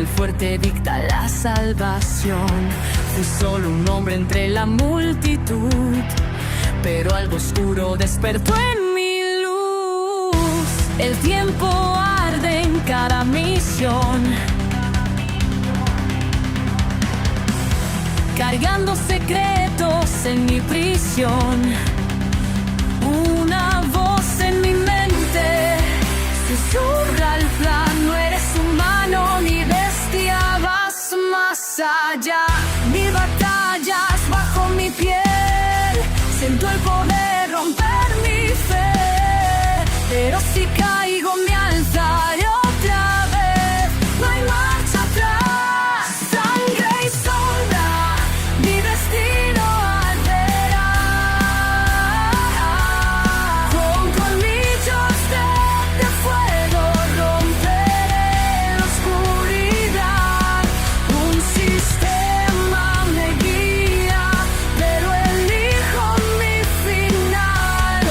el fuerte dicta la salvación. Fui solo un hombre entre la multitud, pero algo oscuro despertó en mi luz. El tiempo arde en cada misión, cargando secretos en mi prisión. Una voz en mi mente susurra el plan: no eres humano ni bestia, vas más allá. Mi batalla es bajo mi piel, siento el poder romper mi fe, pero si caigo me alzaré otra vez. No hay marcha atrás, sangre y sombra, mi destino alterar. Con colmillos de fuego romperé la oscuridad. Un sistema me guía, pero elijo mi final,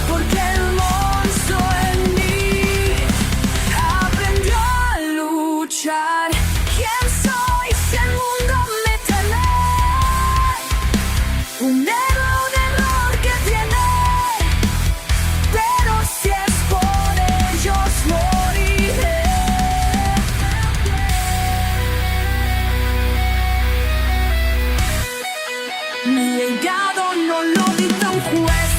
porque el monstruo en mí aprendió a luchar. ¿Quién soy si el mundo me teme? Un héroe, un error que tiene, pero si es por ellos moriré. Mi legado no lo dicta un juez.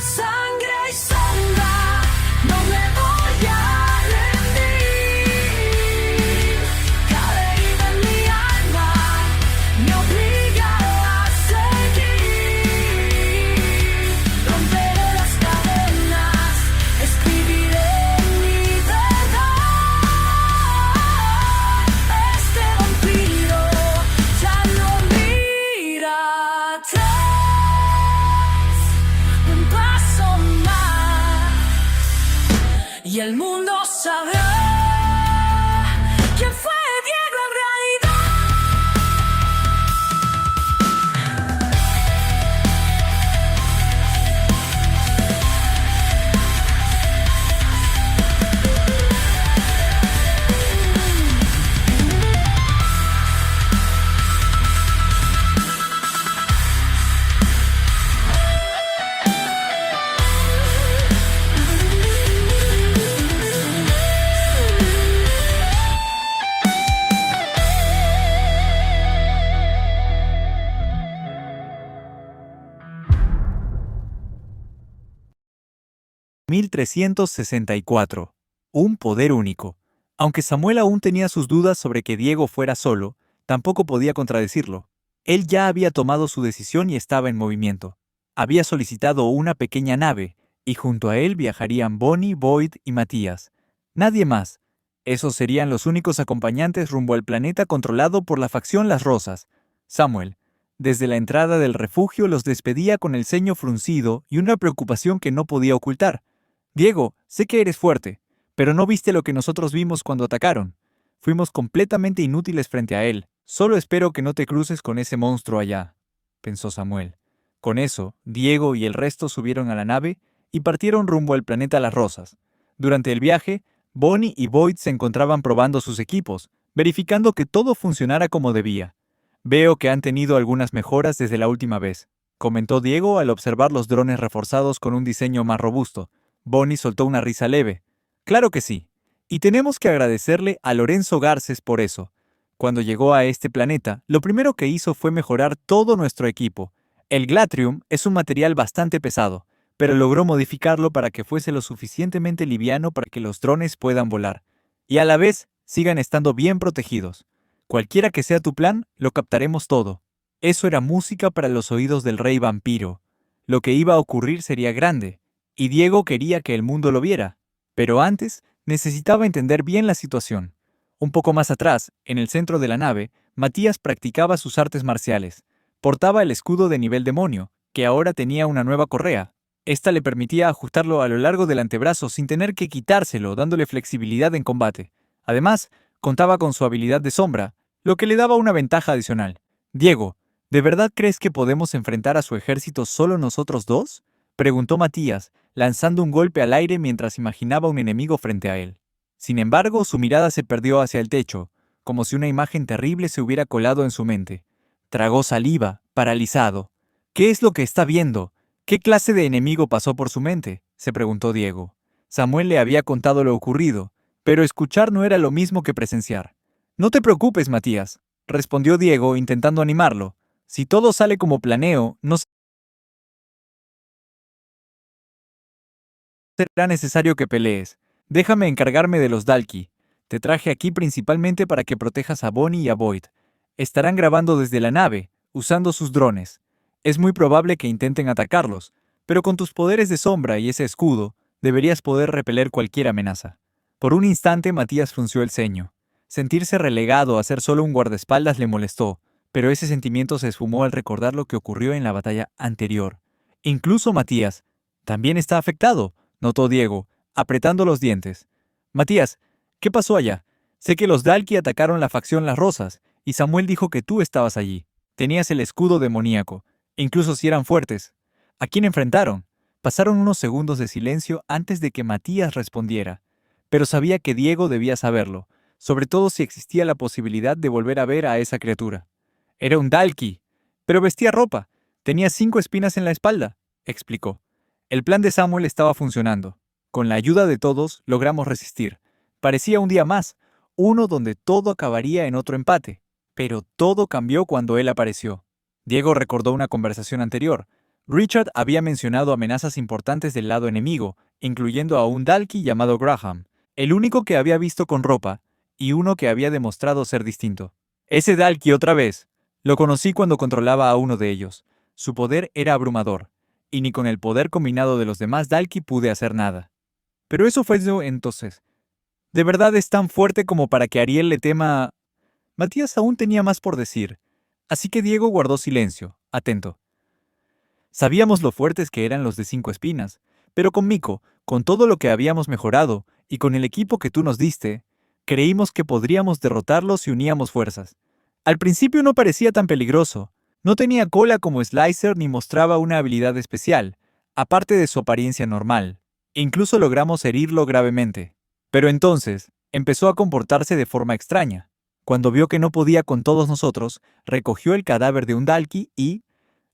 Sangre y sombra, no me voy a rendir. Cada herida en mi alma me obliga a seguir. Romperé las cadenas, escribiré mi verdad. Este vampiro ya no mira atrás. Un paso más y el mundo sabrá quién fue Diego en realidad. 1364. Un poder único. Aunque Samuel aún tenía sus dudas sobre que Diego fuera solo, tampoco podía contradecirlo. Él ya había tomado su decisión y estaba en movimiento. Había solicitado una pequeña nave, y junto a él viajarían Bonnie, Boyd y Matías. Nadie más. Esos serían los únicos acompañantes rumbo al planeta controlado por la facción Las Rosas. Samuel, desde la entrada del refugio, los despedía con el ceño fruncido y una preocupación que no podía ocultar. «Diego, sé que eres fuerte, pero no viste lo que nosotros vimos cuando atacaron. Fuimos completamente inútiles frente a él. Solo espero que no te cruces con ese monstruo allá», pensó Samuel. Con eso, Diego y el resto subieron a la nave y partieron rumbo al planeta Las Rosas. Durante el viaje, Bonnie y Boyd se encontraban probando sus equipos, verificando que todo funcionara como debía. «Veo que han tenido algunas mejoras desde la última vez», comentó Diego al observar los drones reforzados con un diseño más robusto. Bonnie soltó una risa leve. «Claro que sí. Y tenemos que agradecerle a Lorenzo Garces por eso. Cuando llegó a este planeta, lo primero que hizo fue mejorar todo nuestro equipo. El Glatrium es un material bastante pesado, pero logró modificarlo para que fuese lo suficientemente liviano para que los drones puedan volar. Y a la vez, sigan estando bien protegidos. Cualquiera que sea tu plan, lo captaremos todo». Eso era música para los oídos del rey vampiro. Lo que iba a ocurrir sería grande, y Diego quería que el mundo lo viera. Pero antes, necesitaba entender bien la situación. Un poco más atrás, en el centro de la nave, Matías practicaba sus artes marciales. Portaba el escudo de nivel demonio, que ahora tenía una nueva correa. Esta le permitía ajustarlo a lo largo del antebrazo sin tener que quitárselo, dándole flexibilidad en combate. Además, contaba con su habilidad de sombra, lo que le daba una ventaja adicional. Diego, ¿de verdad crees que podemos enfrentar a su ejército solo nosotros dos? Preguntó Matías, lanzando un golpe al aire mientras imaginaba un enemigo frente a él. Sin embargo, su mirada se perdió hacia el techo, como si una imagen terrible se hubiera colado en su mente. Tragó saliva, paralizado. ¿Qué es lo que está viendo? ¿Qué clase de enemigo pasó por su mente?, se preguntó Diego. Samuel le había contado lo ocurrido, pero escuchar no era lo mismo que presenciar. No te preocupes, Matías, respondió Diego intentando animarlo. Si todo sale como planeo, no será necesario que pelees. Déjame encargarme de los Dalki. Te traje aquí principalmente para que protejas a Bonnie y a Boyd. Estarán grabando desde la nave, usando sus drones. Es muy probable que intenten atacarlos, pero con tus poderes de sombra y ese escudo, deberías poder repeler cualquier amenaza. Por un instante Matías frunció el ceño. Sentirse relegado a ser solo un guardaespaldas le molestó, pero ese sentimiento se esfumó al recordar lo que ocurrió en la batalla anterior. Incluso Matías también está afectado, notó Diego, apretando los dientes. Matías, ¿qué pasó allá? Sé que los Dalki atacaron la facción Las Rosas, y Samuel dijo que tú estabas allí. Tenías el escudo demoníaco, incluso si eran fuertes. ¿A quién enfrentaron? Pasaron unos segundos de silencio antes de que Matías respondiera, pero sabía que Diego debía saberlo, sobre todo si existía la posibilidad de volver a ver a esa criatura. Era un Dalki, pero vestía ropa. Tenía 5 espinas en la espalda, explicó. El plan de Samuel estaba funcionando. Con la ayuda de todos, logramos resistir. Parecía un día más, uno donde todo acabaría en otro empate. Pero todo cambió cuando él apareció. Diego recordó una conversación anterior. Richard había mencionado amenazas importantes del lado enemigo, incluyendo a un Dalki llamado Graham, el único que había visto con ropa, y uno que había demostrado ser distinto. Ese Dalki otra vez. Lo conocí cuando controlaba a uno de ellos. Su poder era abrumador, y ni con el poder combinado de los demás Dalki pude hacer nada. Pero eso fue eso entonces. ¿De verdad es tan fuerte como para que Ariel le tema? Matías aún tenía más por decir, así que Diego guardó silencio, atento. Sabíamos lo fuertes que eran los de 5 espinas, pero con Miko, con todo lo que habíamos mejorado, y con el equipo que tú nos diste, creímos que podríamos derrotarlos si uníamos fuerzas. Al principio no parecía tan peligroso, no tenía cola como Slicer ni mostraba una habilidad especial, aparte de su apariencia normal. Incluso logramos herirlo gravemente. Pero entonces, empezó a comportarse de forma extraña. Cuando vio que no podía con todos nosotros, recogió el cadáver de un Dalki y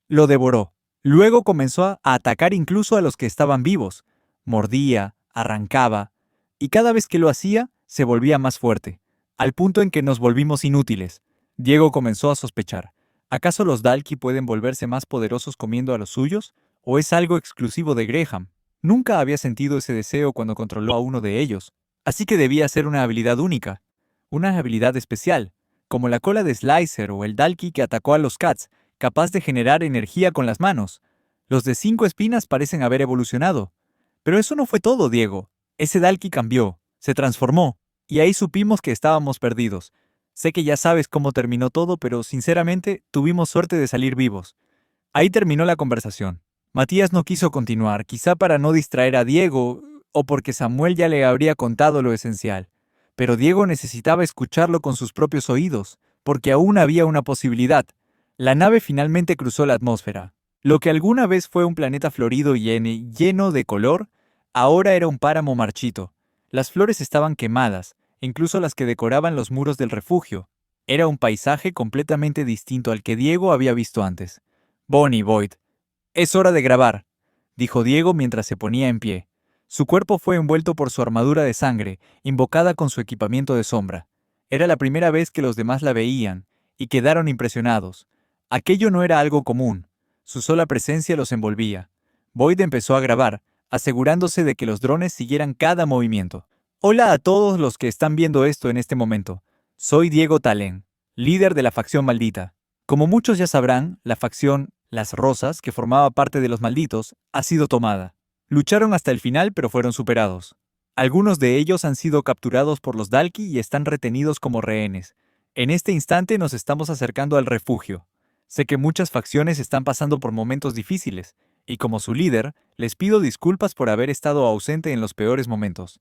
lo devoró. Luego comenzó a atacar incluso a los que estaban vivos. Mordía, arrancaba, y cada vez que lo hacía, se volvía más fuerte, al punto en que nos volvimos inútiles. Diego comenzó a sospechar. ¿Acaso los Dalki pueden volverse más poderosos comiendo a los suyos? ¿O es algo exclusivo de Graham? Nunca había sentido ese deseo cuando controló a uno de ellos, así que debía ser una habilidad única, una habilidad especial, como la cola de Slicer o el Dalki que atacó a los Cats, capaz de generar energía con las manos. Los de 5 espinas parecen haber evolucionado. Pero eso no fue todo, Diego. Ese Dalki cambió, se transformó, y ahí supimos que estábamos perdidos. Sé que ya sabes cómo terminó todo, pero sinceramente tuvimos suerte de salir vivos. Ahí terminó la conversación. Matías no quiso continuar, quizá para no distraer a Diego, o porque Samuel ya le habría contado lo esencial. Pero Diego necesitaba escucharlo con sus propios oídos, porque aún había una posibilidad. La nave finalmente cruzó la atmósfera. Lo que alguna vez fue un planeta florido y lleno de color, ahora era un páramo marchito. Las flores estaban quemadas, incluso las que decoraban los muros del refugio. Era un paisaje completamente distinto al que Diego había visto antes. Bonnie, Boyd. Es hora de grabar, dijo Diego mientras se ponía en pie. Su cuerpo fue envuelto por su armadura de sangre, invocada con su equipamiento de sombra. Era la primera vez que los demás la veían, y quedaron impresionados. Aquello no era algo común. Su sola presencia los envolvía. Boyd empezó a grabar, asegurándose de que los drones siguieran cada movimiento. Hola a todos los que están viendo esto en este momento. Soy Diego Talen, líder de la facción maldita. Como muchos ya sabrán, la facción Las Rosas, que formaba parte de los malditos, ha sido tomada. Lucharon hasta el final, pero fueron superados. Algunos de ellos han sido capturados por los Dalki y están retenidos como rehenes. En este instante nos estamos acercando al refugio. Sé que muchas facciones están pasando por momentos difíciles, y como su líder, les pido disculpas por haber estado ausente en los peores momentos.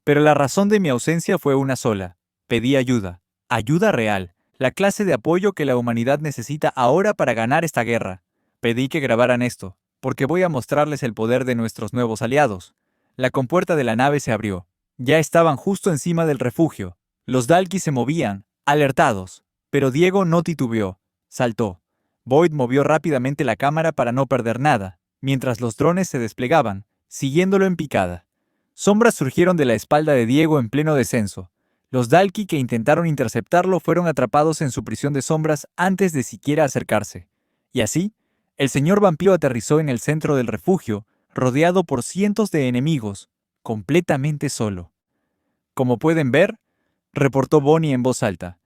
Pero la razón de mi ausencia fue una sola. Pedí ayuda. Ayuda real. La clase de apoyo que la humanidad necesita ahora para ganar esta guerra. Pedí que grabaran esto, porque voy a mostrarles el poder de nuestros nuevos aliados. La compuerta de la nave se abrió. Ya estaban justo encima del refugio. Los Dalki se movían, alertados. Pero Diego no titubeó. Saltó. Boyd movió rápidamente la cámara para no perder nada, mientras los drones se desplegaban, siguiéndolo en picada. Sombras surgieron de la espalda de Diego en pleno descenso. Los Dalki que intentaron interceptarlo fueron atrapados en su prisión de sombras antes de siquiera acercarse. Y así, el señor vampiro aterrizó en el centro del refugio, rodeado por cientos de enemigos, completamente solo. Como pueden ver, reportó Bonnie en voz alta,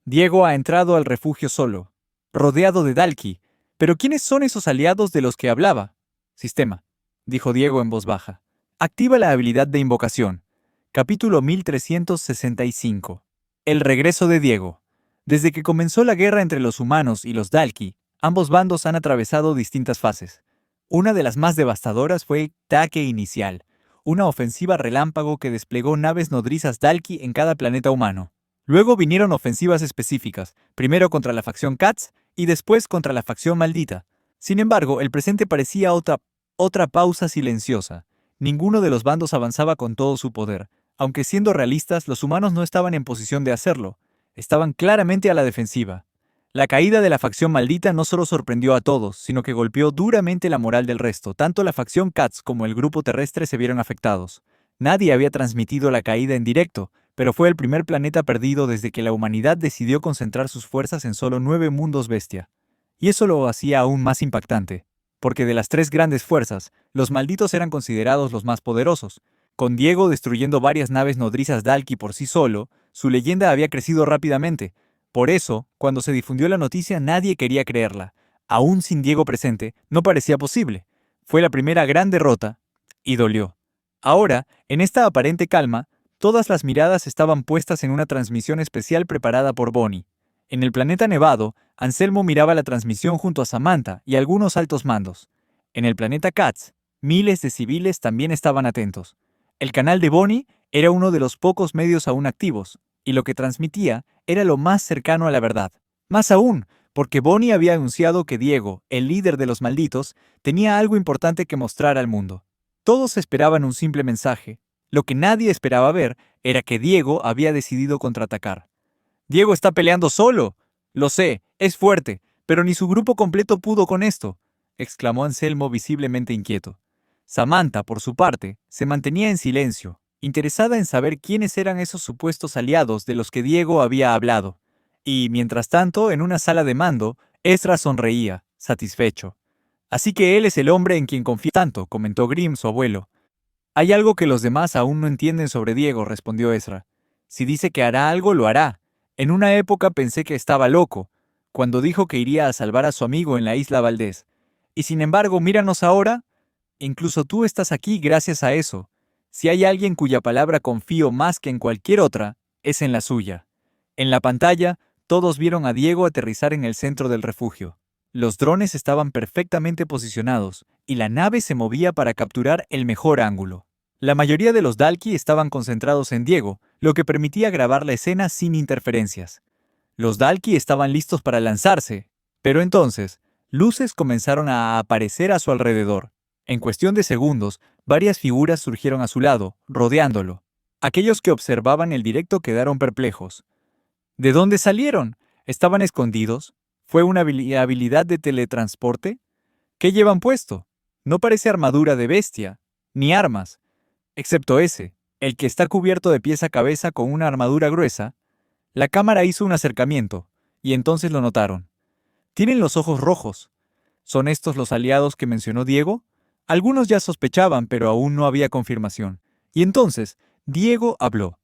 Diego ha entrado al refugio solo, rodeado de Dalki. ¿Pero quiénes son esos aliados de los que hablaba? Sistema, dijo Diego en voz baja. Activa la habilidad de invocación. Capítulo 1365. El regreso de Diego. Desde que comenzó la guerra entre los humanos y los Dalki, ambos bandos han atravesado distintas fases. Una de las más devastadoras fue el ataque inicial, una ofensiva relámpago que desplegó naves nodrizas Dalki en cada planeta humano. Luego vinieron ofensivas específicas, primero contra la facción Katz y después contra la facción Maldita. Sin embargo, el presente parecía otra pausa silenciosa. Ninguno de los bandos avanzaba con todo su poder. Aunque siendo realistas, los humanos no estaban en posición de hacerlo. Estaban claramente a la defensiva. La caída de la facción Maldita no solo sorprendió a todos, sino que golpeó duramente la moral del resto. Tanto la facción Katz como el grupo terrestre se vieron afectados. Nadie había transmitido la caída en directo, pero fue el primer planeta perdido desde que la humanidad decidió concentrar sus fuerzas en solo 9 mundos bestia. Y eso lo hacía aún más impactante, porque de las 3 grandes fuerzas, los malditos eran considerados los más poderosos. Con Diego destruyendo varias naves nodrizas Dalki por sí solo, su leyenda había crecido rápidamente. Por eso, cuando se difundió la noticia, nadie quería creerla. Aún sin Diego presente, no parecía posible. Fue la primera gran derrota, y dolió. Ahora, en esta aparente calma, todas las miradas estaban puestas en una transmisión especial preparada por Bonnie. En el planeta nevado, Anselmo miraba la transmisión junto a Samantha y algunos altos mandos. En el planeta Katz, miles de civiles también estaban atentos. El canal de Bonnie era uno de los pocos medios aún activos, y lo que transmitía era lo más cercano a la verdad. Más aún, porque Bonnie había anunciado que Diego, el líder de los malditos, tenía algo importante que mostrar al mundo. Todos esperaban un simple mensaje. Lo que nadie esperaba ver era que Diego había decidido contraatacar. «Diego está peleando solo. Lo sé, es fuerte, pero ni su grupo completo pudo con esto», exclamó Anselmo visiblemente inquieto. Samantha, por su parte, se mantenía en silencio, interesada en saber quiénes eran esos supuestos aliados de los que Diego había hablado. Y, mientras tanto, en una sala de mando, Ezra sonreía, satisfecho. «Así que él es el hombre en quien confía tanto», comentó Grimm, su abuelo. «Hay algo que los demás aún no entienden sobre Diego», respondió Ezra. «Si dice que hará algo, lo hará. En una época pensé que estaba loco, cuando dijo que iría a salvar a su amigo en la isla Valdés. Y sin embargo, míranos ahora. Incluso tú estás aquí gracias a eso. Si hay alguien cuya palabra confío más que en cualquier otra, es en la suya». En la pantalla, todos vieron a Diego aterrizar en el centro del refugio. Los drones estaban perfectamente posicionados, y la nave se movía para capturar el mejor ángulo. La mayoría de los Dalki estaban concentrados en Diego, lo que permitía grabar la escena sin interferencias. Los Dalki estaban listos para lanzarse, pero entonces, luces comenzaron a aparecer a su alrededor. En cuestión de segundos, varias figuras surgieron a su lado, rodeándolo. Aquellos que observaban el directo quedaron perplejos. ¿De dónde salieron? ¿Estaban escondidos? ¿Fue una habilidad de teletransporte? ¿Qué llevan puesto? No parece armadura de bestia, ni armas. Excepto ese, el que está cubierto de pies a cabeza con una armadura gruesa. La cámara hizo un acercamiento, y entonces lo notaron. Tienen los ojos rojos. ¿Son estos los aliados que mencionó Diego? Algunos ya sospechaban, pero aún no había confirmación. Y entonces, Diego habló.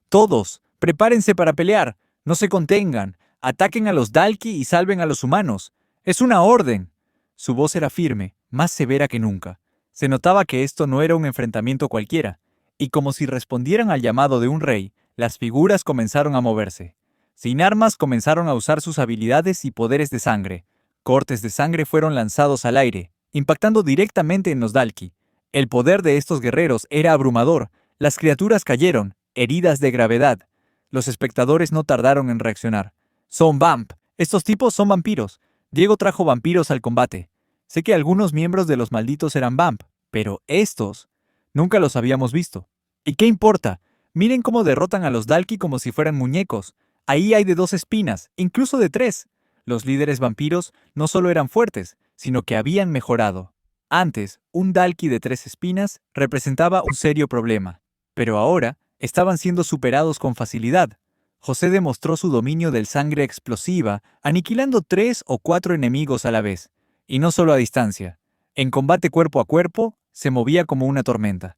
«Todos, prepárense para pelear. No se contengan. Ataquen a los Dalki y salven a los humanos. ¡Es una orden!». Su voz era firme, más severa que nunca. Se notaba que esto no era un enfrentamiento cualquiera, y como si respondieran al llamado de un rey, las figuras comenzaron a moverse. Sin armas comenzaron a usar sus habilidades y poderes de sangre. Cortes de sangre fueron lanzados al aire, impactando directamente en los Dalki. El poder de estos guerreros era abrumador. Las criaturas cayeron, heridas de gravedad. Los espectadores no tardaron en reaccionar. Son vamp. Estos tipos son vampiros. Diego trajo vampiros al combate. Sé que algunos miembros de los malditos eran vamp, pero estos nunca los habíamos visto. ¿Y qué importa? Miren cómo derrotan a los Dalki como si fueran muñecos. Ahí hay de 2 espinas, incluso de 3. Los líderes vampiros no solo eran fuertes, sino que habían mejorado. Antes, un Dalki de 3 espinas representaba un serio problema, pero ahora estaban siendo superados con facilidad. José demostró su dominio del sangre explosiva, aniquilando 3 o 4 enemigos a la vez, y no solo a distancia. En combate cuerpo a cuerpo, se movía como una tormenta.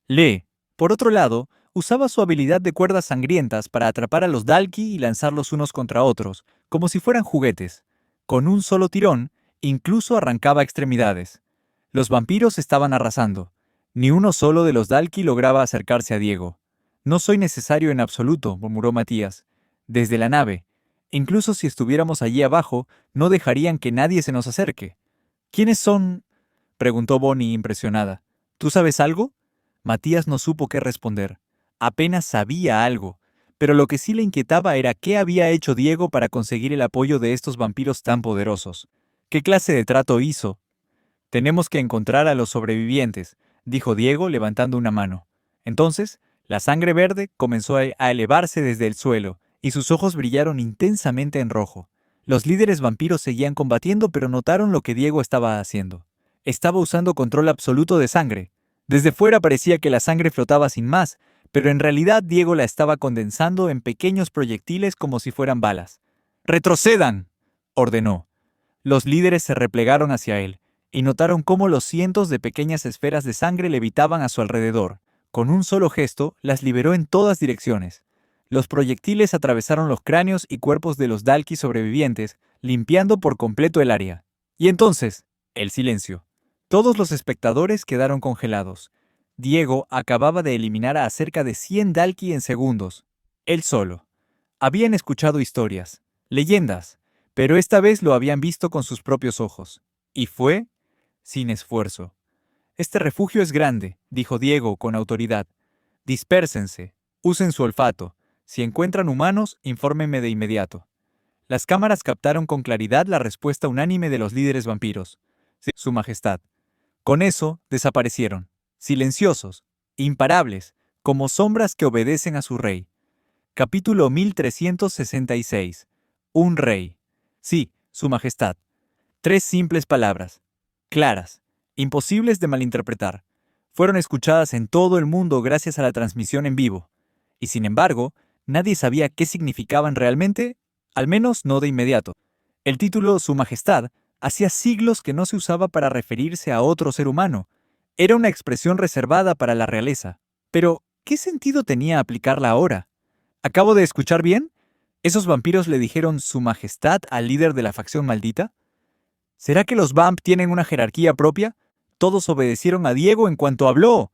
Lee, por otro lado, usaba su habilidad de cuerdas sangrientas para atrapar a los Dalki y lanzarlos unos contra otros, como si fueran juguetes. Con un solo tirón, incluso arrancaba extremidades. Los vampiros estaban arrasando. Ni uno solo de los Dalki lograba acercarse a Diego. No soy necesario en absoluto, murmuró Matías. Desde la nave. Incluso si estuviéramos allí abajo, no dejarían que nadie se nos acerque. ¿Quiénes son? Preguntó Bonnie impresionada. ¿Tú sabes algo? Matías no supo qué responder. Apenas sabía algo, pero lo que sí le inquietaba era qué había hecho Diego para conseguir el apoyo de estos vampiros tan poderosos. ¿Qué clase de trato hizo? Tenemos que encontrar a los sobrevivientes, dijo Diego levantando una mano. Entonces, la sangre verde comenzó a elevarse desde el suelo, y sus ojos brillaron intensamente en rojo. Los líderes vampiros seguían combatiendo, pero notaron lo que Diego estaba haciendo. Estaba usando control absoluto de sangre. Desde fuera parecía que la sangre flotaba sin más, pero en realidad Diego la estaba condensando en pequeños proyectiles como si fueran balas. ¡Retrocedan!, ordenó. Los líderes se replegaron hacia él, y notaron cómo los cientos de pequeñas esferas de sangre levitaban a su alrededor. Con un solo gesto, las liberó en todas direcciones. Los proyectiles atravesaron los cráneos y cuerpos de los Dalki sobrevivientes, limpiando por completo el área. Y entonces, el silencio. Todos los espectadores quedaron congelados. Diego acababa de eliminar a cerca de 100 Dalki en segundos. Él solo. Habían escuchado historias, leyendas, pero esta vez lo habían visto con sus propios ojos. Y fue sin esfuerzo. Este refugio es grande, dijo Diego con autoridad. Dispérsense, usen su olfato. Si encuentran humanos, infórmenme de inmediato. Las cámaras captaron con claridad la respuesta unánime de los líderes vampiros. Sí, Su Majestad. Con eso, desaparecieron, silenciosos, imparables, como sombras que obedecen a su rey. Capítulo 1366. Un rey. Sí, Su Majestad. 3 simples palabras. Claras, imposibles de malinterpretar. Fueron escuchadas en todo el mundo gracias a la transmisión en vivo. Y sin embargo, nadie sabía qué significaban realmente, al menos no de inmediato. El título Su Majestad hacía siglos que no se usaba para referirse a otro ser humano. Era una expresión reservada para la realeza. Pero, ¿qué sentido tenía aplicarla ahora? ¿Acabo de escuchar bien? ¿Esos vampiros le dijeron Su Majestad al líder de la facción maldita? ¿Será que los vamp tienen una jerarquía propia? Todos obedecieron a Diego en cuanto habló.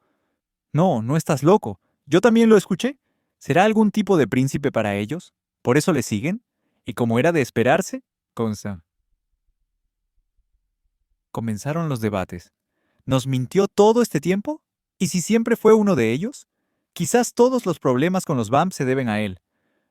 No, no estás loco. Yo también lo escuché. ¿Será algún tipo de príncipe para ellos? ¿Por eso le siguen? Y como era de esperarse, comenzaron los debates. ¿Nos mintió todo este tiempo? ¿Y si siempre fue uno de ellos? Quizás todos los problemas con los vamp se deben a él.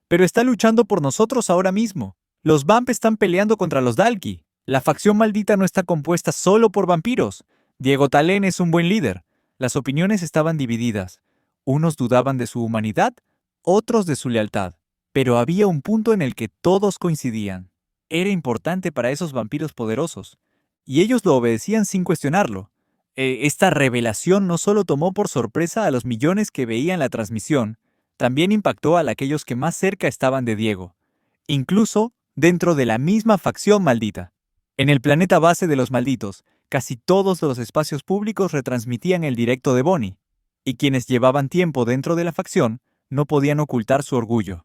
Pero está luchando por nosotros ahora mismo. Los vamp están peleando contra los Dalki. La facción maldita no está compuesta solo por vampiros. Diego Talén es un buen líder. Las opiniones estaban divididas. Unos dudaban de su humanidad, otros de su lealtad. Pero había un punto en el que todos coincidían. Era importante para esos vampiros poderosos. Y ellos lo obedecían sin cuestionarlo. Esta revelación no solo tomó por sorpresa a los millones que veían la transmisión, también impactó a aquellos que más cerca estaban de Diego. Incluso dentro de la misma facción maldita. En el planeta base de los malditos, casi todos los espacios públicos retransmitían el directo de Bonnie, y quienes llevaban tiempo dentro de la facción no podían ocultar su orgullo.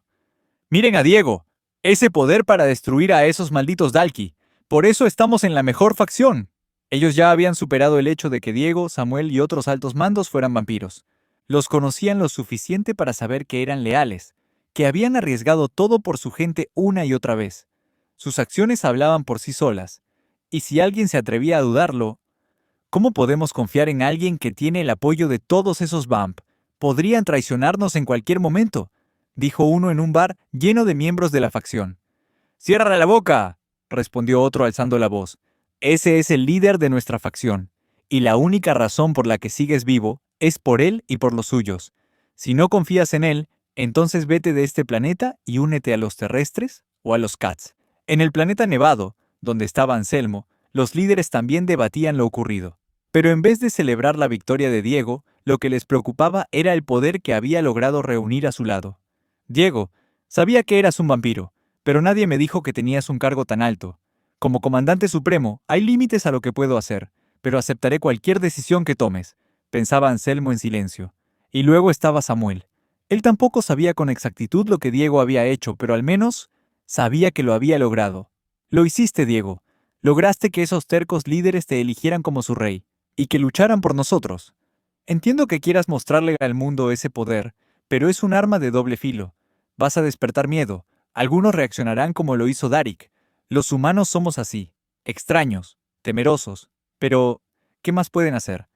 ¡Miren a Diego! ¡Ese poder para destruir a esos malditos Dalki! ¡Por eso estamos en la mejor facción! Ellos ya habían superado el hecho de que Diego, Samuel y otros altos mandos fueran vampiros. Los conocían lo suficiente para saber que eran leales, que habían arriesgado todo por su gente una y otra vez. Sus acciones hablaban por sí solas. Y si alguien se atrevía a dudarlo, ¿cómo podemos confiar en alguien que tiene el apoyo de todos esos vamp, Podrían traicionarnos en cualquier momento, dijo uno en un bar lleno de miembros de la facción. ¡Cierra la boca!, respondió otro alzando la voz. Ese es el líder de nuestra facción, y la única razón por la que sigues vivo es por él y por los suyos. Si no confías en él, entonces vete de este planeta y únete a los terrestres o a los Cats. En el planeta nevado, donde estaba Anselmo, los líderes también debatían lo ocurrido. Pero en vez de celebrar la victoria de Diego, lo que les preocupaba era el poder que había logrado reunir a su lado. Diego, sabía que eras un vampiro, pero nadie me dijo que tenías un cargo tan alto. Como comandante supremo, hay límites a lo que puedo hacer, pero aceptaré cualquier decisión que tomes, pensaba Anselmo en silencio. Y luego estaba Samuel. Él tampoco sabía con exactitud lo que Diego había hecho, pero al menos sabía que lo había logrado. Lo hiciste, Diego. Lograste que esos tercos líderes te eligieran como su rey, y que lucharan por nosotros. Entiendo que quieras mostrarle al mundo ese poder, pero es un arma de doble filo. Vas a despertar miedo. Algunos reaccionarán como lo hizo Darik. Los humanos somos así, extraños, temerosos. Pero, ¿qué más pueden hacer?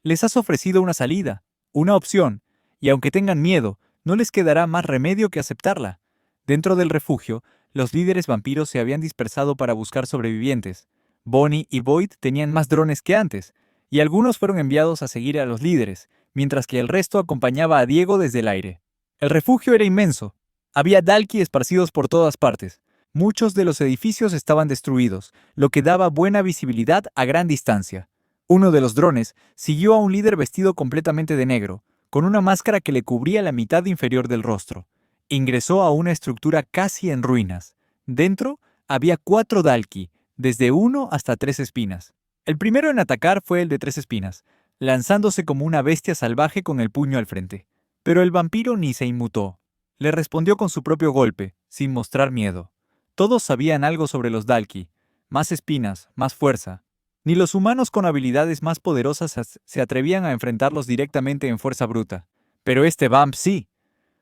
Les has ofrecido una salida, una opción, y aunque tengan miedo, no les quedará más remedio que aceptarla. Dentro del refugio, los líderes vampiros se habían dispersado para buscar sobrevivientes. Bonnie y Boyd tenían más drones que antes, y algunos fueron enviados a seguir a los líderes, mientras que el resto acompañaba a Diego desde el aire. El refugio era inmenso. Había Dalki esparcidos por todas partes. Muchos de los edificios estaban destruidos, lo que daba buena visibilidad a gran distancia. Uno de los drones siguió a un líder vestido completamente de negro, con una máscara que le cubría la mitad inferior del rostro. Ingresó a una estructura casi en ruinas. Dentro había 4 Dalki, desde 1 hasta 3 espinas. El primero en atacar fue el de 3 espinas, lanzándose como una bestia salvaje con el puño al frente. Pero el vampiro ni se inmutó. Le respondió con su propio golpe, sin mostrar miedo. Todos sabían algo sobre los Dalki. Más espinas, más fuerza. Ni los humanos con habilidades más poderosas se atrevían a enfrentarlos directamente en fuerza bruta. Pero este vamp sí.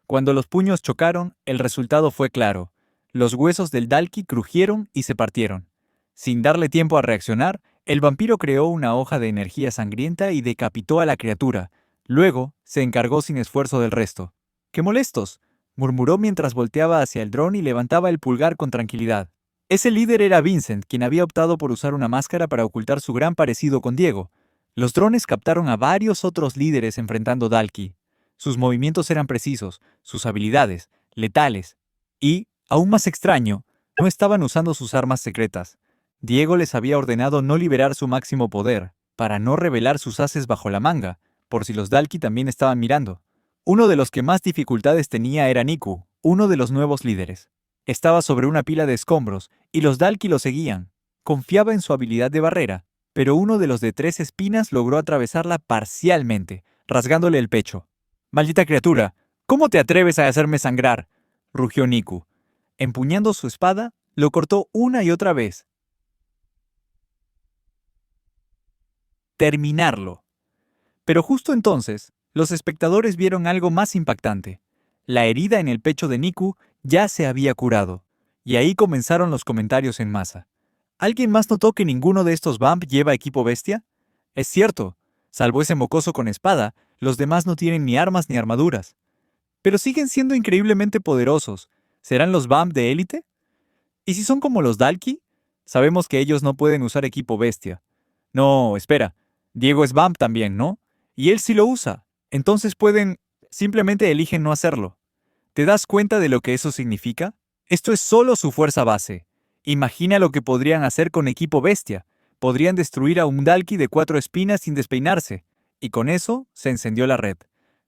Cuando los puños chocaron, el resultado fue claro. Los huesos del Dalki crujieron y se partieron. Sin darle tiempo a reaccionar, el vampiro creó una hoja de energía sangrienta y decapitó a la criatura. Luego, se encargó sin esfuerzo del resto. ¡Qué molestos!, murmuró mientras volteaba hacia el dron y levantaba el pulgar con tranquilidad. Ese líder era Vincent, quien había optado por usar una máscara para ocultar su gran parecido con Diego. Los drones captaron a varios otros líderes enfrentando Dalki. Sus movimientos eran precisos, sus habilidades, letales. Y, aún más extraño, no estaban usando sus armas secretas. Diego les había ordenado no liberar su máximo poder, para no revelar sus ases bajo la manga, por si los Dalki también estaban mirando. Uno de los que más dificultades tenía era Niku, uno de los nuevos líderes. Estaba sobre una pila de escombros, y los Dalki lo seguían. Confiaba en su habilidad de barrera, pero uno de los de 3 espinas logró atravesarla parcialmente, rasgándole el pecho. «¡Maldita criatura! ¿Cómo te atreves a hacerme sangrar?», rugió Niku. Empuñando su espada, lo cortó una y otra vez. Terminarlo. Pero justo entonces, los espectadores vieron algo más impactante. La herida en el pecho de Niku ya se había curado, y ahí comenzaron los comentarios en masa. ¿Alguien más notó que ninguno de estos vamp lleva equipo bestia? Es cierto, salvo ese mocoso con espada, los demás no tienen ni armas ni armaduras. Pero siguen siendo increíblemente poderosos. ¿Serán los vamp de élite? ¿Y si son como los Dalki? Sabemos que ellos no pueden usar equipo bestia. No, espera. Diego es vamp también, ¿no? Y él sí lo usa. Entonces pueden... Simplemente eligen no hacerlo. ¿Te das cuenta de lo que eso significa? Esto es solo su fuerza base. Imagina lo que podrían hacer con equipo bestia. Podrían destruir a un Dalki de 4 espinas sin despeinarse. Y con eso se encendió la red.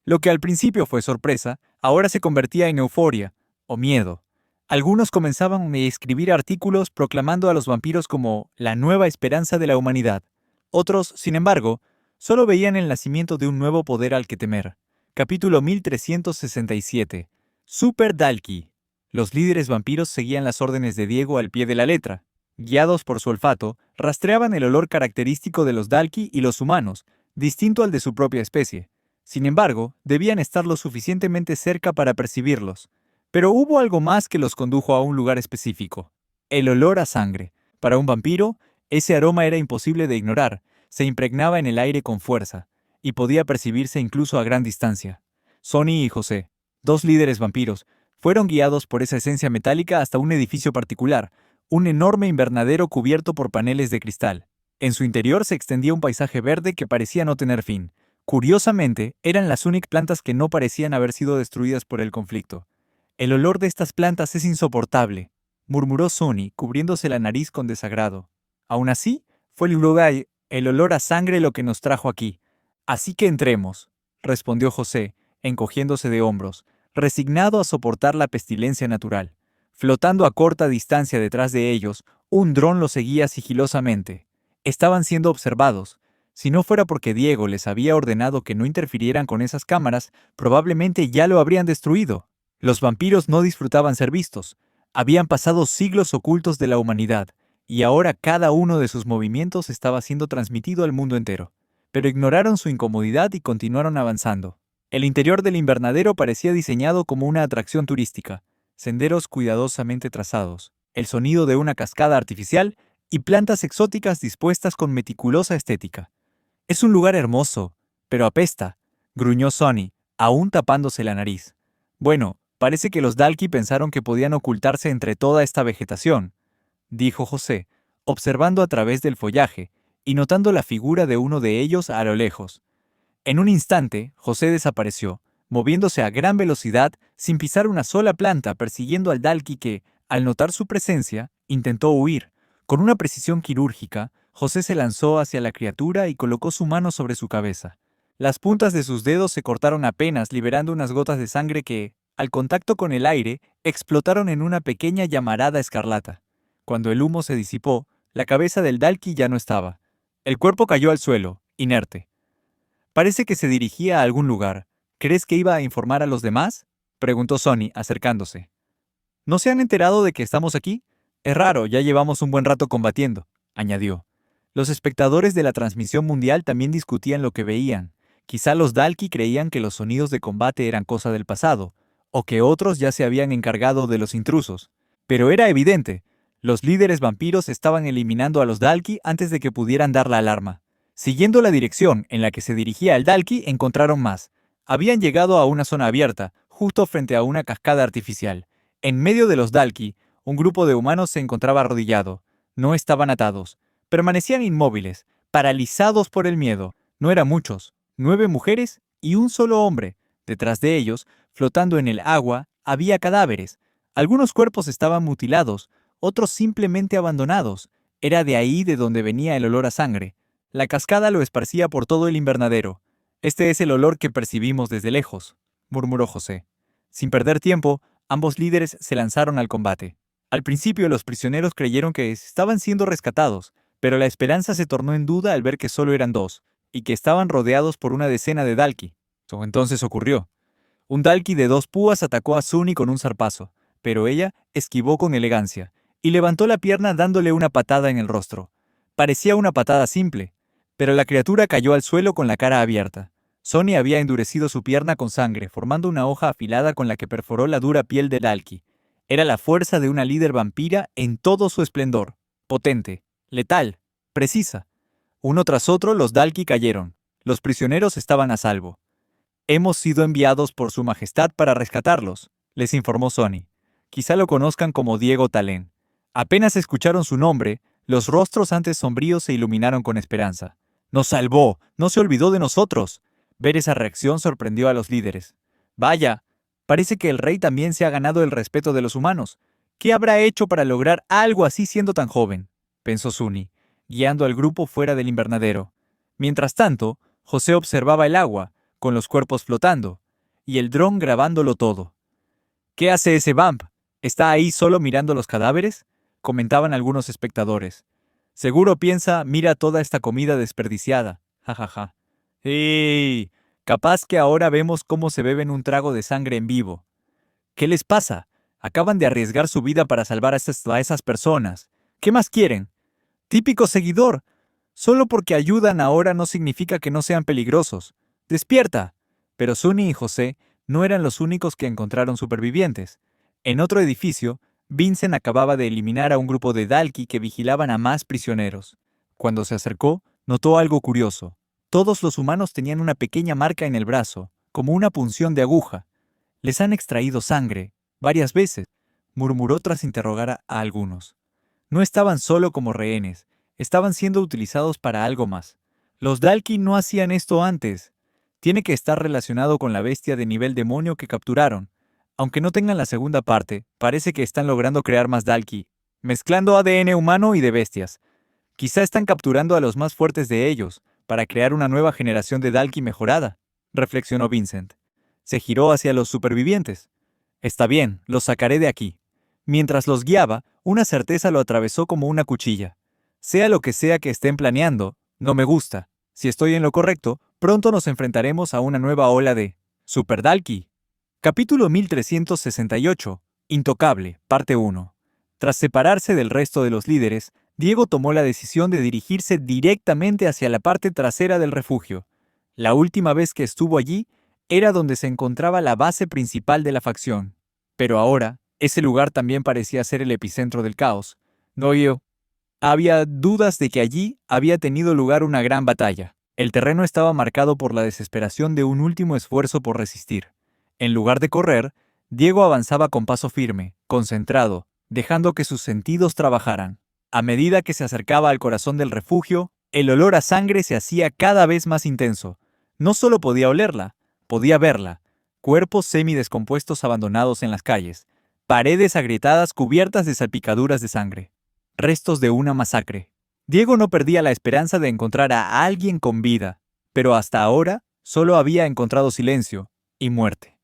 Lo que al principio fue sorpresa, ahora se convertía en euforia, o miedo. Algunos comenzaban a escribir artículos proclamando a los vampiros como la nueva esperanza de la humanidad. Otros, sin embargo, solo veían el nacimiento de un nuevo poder al que temer. Capítulo 1367. Super Dalki. Los líderes vampiros seguían las órdenes de Diego al pie de la letra. Guiados por su olfato, rastreaban el olor característico de los Dalki y los humanos, distinto al de su propia especie. Sin embargo, debían estar lo suficientemente cerca para percibirlos. Pero hubo algo más que los condujo a un lugar específico. El olor a sangre. Para un vampiro, ese aroma era imposible de ignorar, se impregnaba en el aire con fuerza, y podía percibirse incluso a gran distancia. Sonny y José, dos líderes vampiros, fueron guiados por esa esencia metálica hasta un edificio particular, un enorme invernadero cubierto por paneles de cristal. En su interior se extendía un paisaje verde que parecía no tener fin. Curiosamente, eran las únicas plantas que no parecían haber sido destruidas por el conflicto. El olor de estas plantas es insoportable, murmuró Sonny, cubriéndose la nariz con desagrado. Aún así, fue el olor a sangre lo que nos trajo aquí. Así que entremos, respondió José, encogiéndose de hombros, resignado a soportar la pestilencia natural. Flotando a corta distancia detrás de ellos, un dron los seguía sigilosamente. Estaban siendo observados. Si no fuera porque Diego les había ordenado que no interfirieran con esas cámaras, probablemente ya lo habrían destruido. Los vampiros no disfrutaban ser vistos. Habían pasado siglos ocultos de la humanidad, y ahora cada uno de sus movimientos estaba siendo transmitido al mundo entero. Pero ignoraron su incomodidad y continuaron avanzando. El interior del invernadero parecía diseñado como una atracción turística, senderos cuidadosamente trazados, el sonido de una cascada artificial y plantas exóticas dispuestas con meticulosa estética. «Es un lugar hermoso, pero apesta», gruñó Sonny, aún tapándose la nariz. «Bueno, parece que los Dalki pensaron que podían ocultarse entre toda esta vegetación», dijo José, observando a través del follaje y notando la figura de uno de ellos a lo lejos. En un instante, José desapareció, moviéndose a gran velocidad sin pisar una sola planta, persiguiendo al Dalki que, al notar su presencia, intentó huir. Con una precisión quirúrgica, José se lanzó hacia la criatura y colocó su mano sobre su cabeza. Las puntas de sus dedos se cortaron apenas, liberando unas gotas de sangre que, al contacto con el aire, explotaron en una pequeña llamarada escarlata. Cuando el humo se disipó, la cabeza del Dalki ya no estaba. El cuerpo cayó al suelo, inerte. «Parece que se dirigía a algún lugar. ¿Crees que iba a informar a los demás?», preguntó Sonny, acercándose. «¿No se han enterado de que estamos aquí? Es raro, ya llevamos un buen rato combatiendo», añadió. Los espectadores de la transmisión mundial también discutían lo que veían. Quizá los Dalki creían que los sonidos de combate eran cosa del pasado, o que otros ya se habían encargado de los intrusos. Pero era evidente, los líderes vampiros estaban eliminando a los Dalki antes de que pudieran dar la alarma. Siguiendo la dirección en la que se dirigía el Dalki, encontraron más. Habían llegado a una zona abierta, justo frente a una cascada artificial. En medio de los Dalki, un grupo de humanos se encontraba arrodillado. No estaban atados. Permanecían inmóviles, paralizados por el miedo. No eran muchos, 9 mujeres y un solo hombre. Detrás de ellos, flotando en el agua, había cadáveres. Algunos cuerpos estaban mutilados, otros simplemente abandonados. Era de ahí de donde venía el olor a sangre. La cascada lo esparcía por todo el invernadero. «Este es el olor que percibimos desde lejos», murmuró José. Sin perder tiempo, ambos líderes se lanzaron al combate. Al principio los prisioneros creyeron que estaban siendo rescatados, pero la esperanza se tornó en duda al ver que solo eran 2, y que estaban rodeados por una decena de Dalki. Entonces ocurrió. Un Dalki de 2 púas atacó a Sonny con un zarpazo, pero ella esquivó con elegancia, y levantó la pierna dándole una patada en el rostro. Parecía una patada simple, pero la criatura cayó al suelo con la cara abierta. Sonny había endurecido su pierna con sangre, formando una hoja afilada con la que perforó la dura piel del Dalki. Era la fuerza de una líder vampira en todo su esplendor. Potente, letal, precisa. Uno tras otro los Dalki cayeron. Los prisioneros estaban a salvo. «Hemos sido enviados por su majestad para rescatarlos», les informó Sonny. Quizá lo conozcan como Diego Talén. Apenas escucharon su nombre, los rostros antes sombríos se iluminaron con esperanza. «¡Nos salvó! ¡No se olvidó de nosotros!». Ver esa reacción sorprendió a los líderes. «Vaya, parece que el rey también se ha ganado el respeto de los humanos. ¿Qué habrá hecho para lograr algo así siendo tan joven?», pensó Sonny, guiando al grupo fuera del invernadero. Mientras tanto, José observaba el agua, con los cuerpos flotando, y el dron grabándolo todo. «¿Qué hace ese vamp? ¿Está ahí solo mirando los cadáveres?», comentaban algunos espectadores. «Seguro piensa, mira toda esta comida desperdiciada, jajaja. ¡Ey! Capaz que ahora vemos cómo se beben un trago de sangre en vivo. ¿Qué les pasa? Acaban de arriesgar su vida para salvar a esas personas. ¿Qué más quieren? Típico seguidor. Solo porque ayudan ahora no significa que no sean peligrosos. ¡Despierta!». Pero Sonny y José no eran los únicos que encontraron supervivientes. En otro edificio, Vincent acababa de eliminar a un grupo de Dalki que vigilaban a más prisioneros. Cuando se acercó, notó algo curioso. Todos los humanos tenían una pequeña marca en el brazo, como una punción de aguja. Les han extraído sangre, varias veces, murmuró tras interrogar a algunos. No estaban solo como rehenes, estaban siendo utilizados para algo más. Los Dalki no hacían esto antes. Tiene que estar relacionado con la bestia de nivel demonio que capturaron. Aunque no tengan la segunda parte, parece que están logrando crear más Dalki, mezclando ADN humano y de bestias. Quizá están capturando a los más fuertes de ellos, para crear una nueva generación de Dalki mejorada, reflexionó Vincent. Se giró hacia los supervivientes. Está bien, los sacaré de aquí. Mientras los guiaba, una certeza lo atravesó como una cuchilla. Sea lo que sea que estén planeando, no me gusta. Si estoy en lo correcto, pronto nos enfrentaremos a una nueva ola de Super Dalki. Capítulo 1368. Intocable, parte 1. Tras separarse del resto de los líderes, Diego tomó la decisión de dirigirse directamente hacia la parte trasera del refugio. La última vez que estuvo allí era donde se encontraba la base principal de la facción. Pero ahora, ese lugar también parecía ser el epicentro del caos. Había dudas de que allí había tenido lugar una gran batalla. El terreno estaba marcado por la desesperación de un último esfuerzo por resistir. En lugar de correr, Diego avanzaba con paso firme, concentrado, dejando que sus sentidos trabajaran. A medida que se acercaba al corazón del refugio, el olor a sangre se hacía cada vez más intenso. No solo podía olerla, podía verla. Cuerpos semidescompuestos abandonados en las calles, paredes agrietadas cubiertas de salpicaduras de sangre. Restos de una masacre. Diego no perdía la esperanza de encontrar a alguien con vida, pero hasta ahora solo había encontrado silencio y muerte.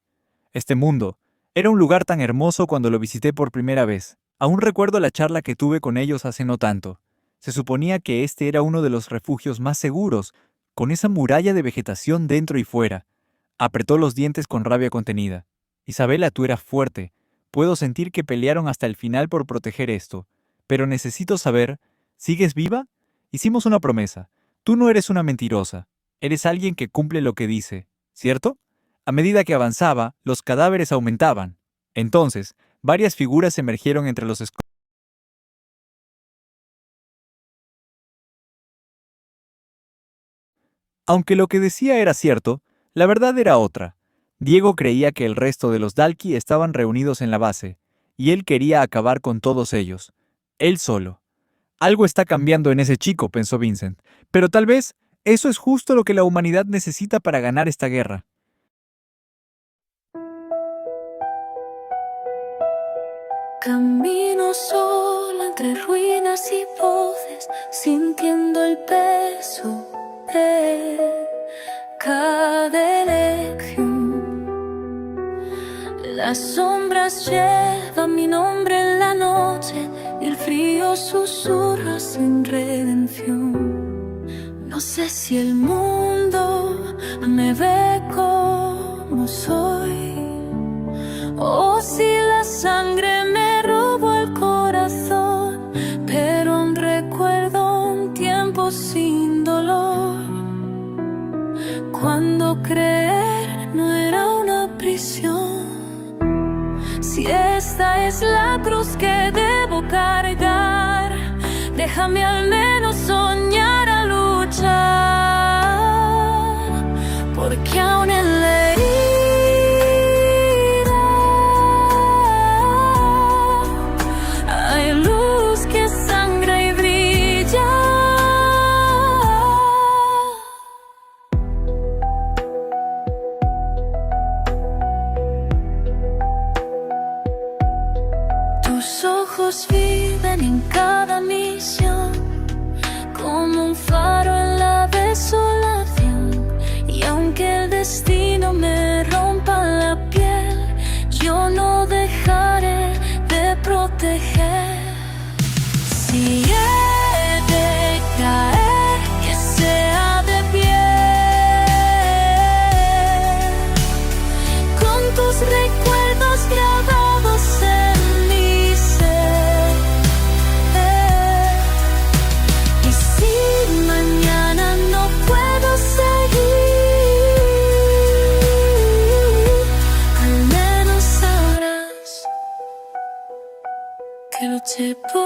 Este mundo era un lugar tan hermoso cuando lo visité por primera vez. Aún recuerdo la charla que tuve con ellos hace no tanto. Se suponía que este era uno de los refugios más seguros, con esa muralla de vegetación dentro y fuera. Apretó los dientes con rabia contenida. Isabela, tú eras fuerte. Puedo sentir que pelearon hasta el final por proteger esto. Pero necesito saber, ¿sigues viva? Hicimos una promesa. Tú no eres una mentirosa. Eres alguien que cumple lo que dice, ¿cierto? A medida que avanzaba, los cadáveres aumentaban. Entonces, varias figuras emergieron entre los escombros. Aunque lo que decía era cierto, la verdad era otra. Diego creía que el resto de los Dalki estaban reunidos en la base, y él quería acabar con todos ellos. Él solo. Algo está cambiando en ese chico, pensó Vincent, pero tal vez eso es justo lo que la humanidad necesita para ganar esta guerra. Camino sola entre ruinas y voces, sintiendo el peso de cada elección. Las sombras llevan mi nombre en la noche y el frío susurra sin redención. No sé si el mundo me ve como soy o si la sangre me robó el corazón, pero aún recuerdo un tiempo sin dolor, cuando creer no era una prisión. Si esta es la cruz que debo cargar, déjame al menos soñar a luchar, porque aún en la herida hay luz que sangra y brilla. Tus ojos viven en cada misión, como un faro en la desolación. Y aunque el destino me rompa la piel, yo no dejaré de proteger. Si he de caer, que sea de pie, con tus recuerdos grabados en mi ser. Y si mañana no puedo seguir, al menos sabrás que luché por